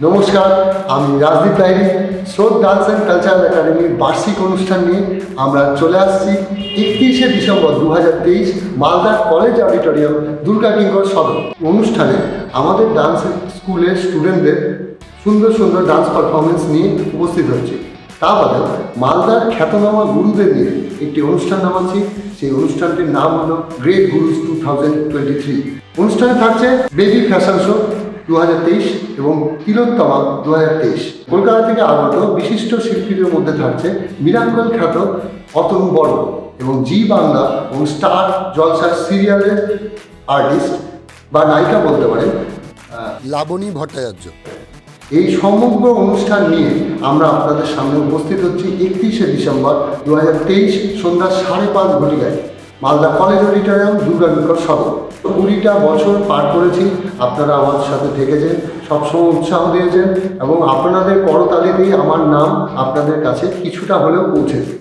নমস্কার, আমি রাজদীপ লাহিড়ী। স্রোত ডান্স অ্যান্ড কালচারাল একাডেমির বার্ষিক অনুষ্ঠান নিয়ে আমরা চলে আসছি 31শে December 2023 Malda college auditorium Durga Kinkar Sadan. অনুষ্ঠানে আমাদের ডান্স স্কুলের স্টুডেন্টদের সুন্দর সুন্দর ডান্স পারফরমেন্স নিয়ে উপস্থিত হচ্ছে। তা বাদেও মালদার খ্যাতনামা গুরুদের নিয়ে একটি অনুষ্ঠান নামাচ্ছি। সেই অনুষ্ঠানটির নাম হলো গ্রেট গুরুজ 2023। অনুষ্ঠানে থাকছে বেবি ফ্যাশন শো 2023 এবং তিলোত্তমা 2023। কলকাতা থেকে আগত বিশিষ্ট শিল্পীদের মধ্যে থাকছে মিরাঙ্কল খ্যাত অতনু বড় এবং জি বাংলা এবং স্টার জলসার সিরিয়ালের আর্টিস্ট বা নায়িকা বলতে পারেন লাবণী ভট্টাচার্য। এই সমগ্র অনুষ্ঠান নিয়ে আমরা আপনাদের সামনে উপস্থিত হচ্ছি 31শে ডিসেম্বর 2023 সন্ধ্যা 5:30 ঘটিকায় মালদা কলেজ অডিটোরিয়াম দুর্গা কিঙ্কর সদন। 20টা বছর পার করেছি, আপনারা আমার সাথে থেকেছেন, সবসময় উৎসাহ দিয়েছেন এবং আপনাদের করতালিতেই আমার নাম আপনাদের কাছে কিছুটা হলেও পৌঁছেছে।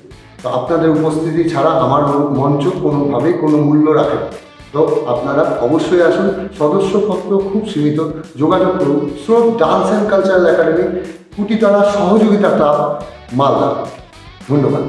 তো আপনাদের উপস্থিতি ছাড়া আমার মঞ্চ কোনোভাবেই কোনো মূল্য রাখে না। তো আপনারা অবশ্যই আসুন। সদস্যপত্র খুব সীমিত, যোগাযোগ করুন স্রোত ডান্স অ্যান্ড কালচারাল একাডেমি, কুটিতলা সহযোগিতা ক্লাব, মালদা। ধন্যবাদ।